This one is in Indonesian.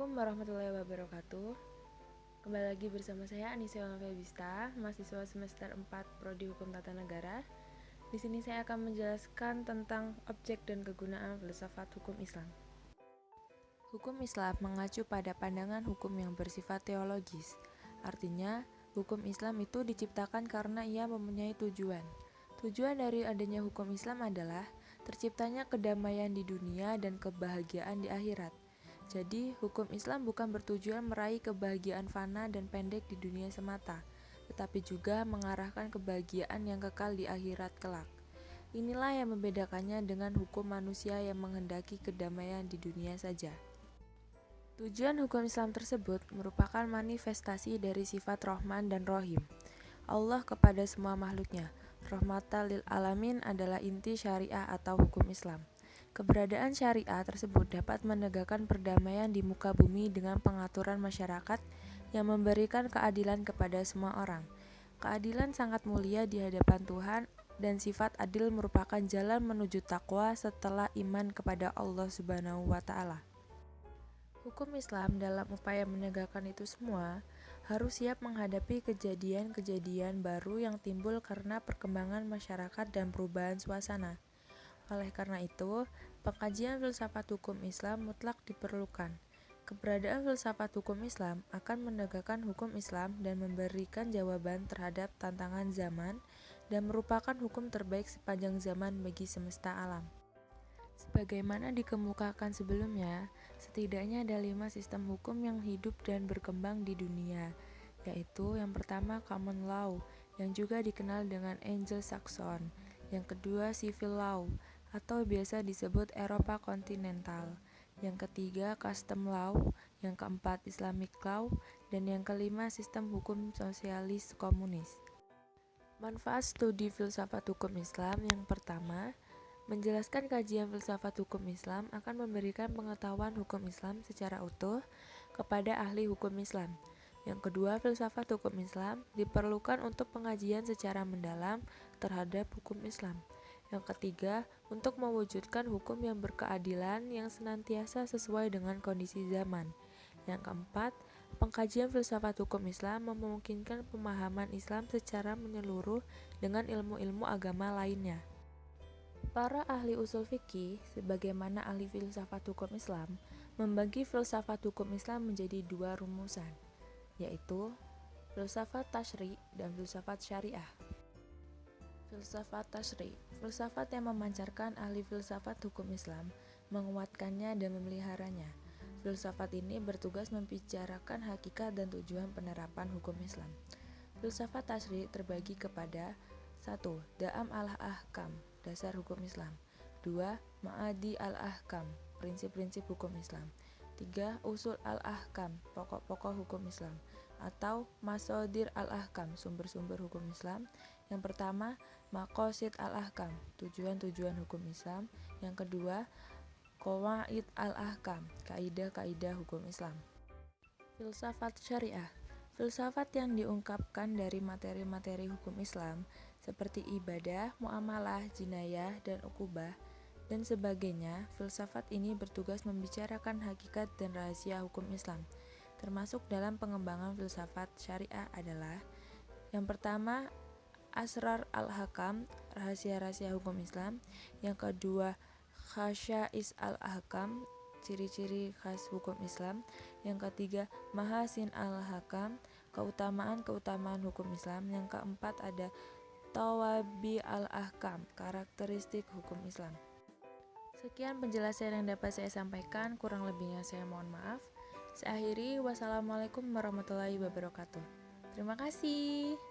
Assalamualaikum warahmatullahi wabarakatuh. Kembali lagi bersama saya Anissa Febista, mahasiswa semester 4 Prodi Hukum Tata Negara. Di sini saya akan menjelaskan tentang objek dan kegunaan filsafat hukum Islam. Hukum Islam mengacu pada pandangan hukum yang bersifat teologis. Artinya, hukum Islam itu diciptakan karena ia mempunyai tujuan. Tujuan dari adanya hukum Islam adalah terciptanya kedamaian di dunia dan kebahagiaan di akhirat. Jadi, hukum Islam bukan bertujuan meraih kebahagiaan fana dan pendek di dunia semata, tetapi juga mengarahkan kebahagiaan yang kekal di akhirat kelak. Inilah yang membedakannya dengan hukum manusia yang menghendaki kedamaian di dunia saja. Tujuan hukum Islam tersebut merupakan manifestasi dari sifat Rahman dan Rahim Allah kepada semua makhluknya. Rahmatan lil alamin adalah inti syariah atau hukum Islam. Keberadaan syariah tersebut dapat menegakkan perdamaian di muka bumi dengan pengaturan masyarakat yang memberikan keadilan kepada semua orang. Keadilan sangat mulia di hadapan Tuhan dan sifat adil merupakan jalan menuju takwa setelah iman kepada Allah Subhanahu wa Ta'ala. Hukum Islam dalam upaya menegakkan itu semua harus siap menghadapi kejadian-kejadian baru yang timbul karena perkembangan masyarakat dan perubahan suasana. Oleh karena itu, pengkajian filsafat hukum Islam mutlak diperlukan. Keberadaan filsafat hukum Islam akan menegakkan hukum Islam dan memberikan jawaban terhadap tantangan zaman dan merupakan hukum terbaik sepanjang zaman bagi semesta alam. Sebagaimana dikemukakan sebelumnya, setidaknya ada 5 sistem hukum yang hidup dan berkembang di dunia, yaitu yang pertama common law, yang juga dikenal dengan Anglo-Saxon, yang kedua civil law, atau biasa disebut Eropa kontinental, yang ketiga custom law, yang keempat Islamic law, dan yang kelima sistem hukum sosialis komunis. Manfaat studi filsafat hukum Islam yang pertama, menjelaskan kajian filsafat hukum Islam akan memberikan pengetahuan hukum Islam secara utuh kepada ahli hukum Islam. Yang kedua, filsafat hukum Islam diperlukan untuk pengajian secara mendalam terhadap hukum Islam. Yang ketiga, untuk mewujudkan hukum yang berkeadilan yang senantiasa sesuai dengan kondisi zaman. Yang keempat, pengkajian filsafat hukum Islam memungkinkan pemahaman Islam secara menyeluruh dengan ilmu-ilmu agama lainnya. Para ahli usul fikih, sebagaimana ahli filsafat hukum Islam, membagi filsafat hukum Islam menjadi 2 rumusan, yaitu filsafat tasyri' dan filsafat syariah. Filsafat tasyri', filsafat yang memancarkan ahli filsafat hukum Islam, menguatkannya dan memeliharanya. Filsafat ini bertugas membicarakan hakikat dan tujuan penerapan hukum Islam. Filsafat tasyri' terbagi kepada 1. Da'am al-ahkam, dasar hukum Islam. 2. Ma'adi al-ahkam, prinsip-prinsip hukum Islam. 3. Usul al-ahkam, pokok-pokok hukum Islam, atau masodir al-ahkam, sumber-sumber hukum Islam. Yang pertama, maqasid al-ahkam, tujuan-tujuan hukum Islam. Yang kedua, qawaid al-ahkam, kaidah-kaidah hukum Islam. Filsafat syariah, filsafat yang diungkapkan dari materi-materi hukum Islam seperti ibadah, muamalah, jinayah, dan ukubah, dan sebagainya. Filsafat ini bertugas membicarakan hakikat dan rahasia hukum Islam. Termasuk dalam pengembangan filsafat syariah adalah yang pertama, asrar al-hakam, rahasia-rahasia hukum Islam. Yang kedua, khasya'is al-ahkam, ciri-ciri khas hukum Islam. Yang ketiga, mahasin al-hakam, keutamaan-keutamaan hukum Islam. Yang keempat ada tawabi al-ahkam, karakteristik hukum Islam. Sekian penjelasan yang dapat saya sampaikan, kurang lebihnya saya mohon maaf. Saya akhiri, wassalamualaikum warahmatullahi wabarakatuh. Terima kasih.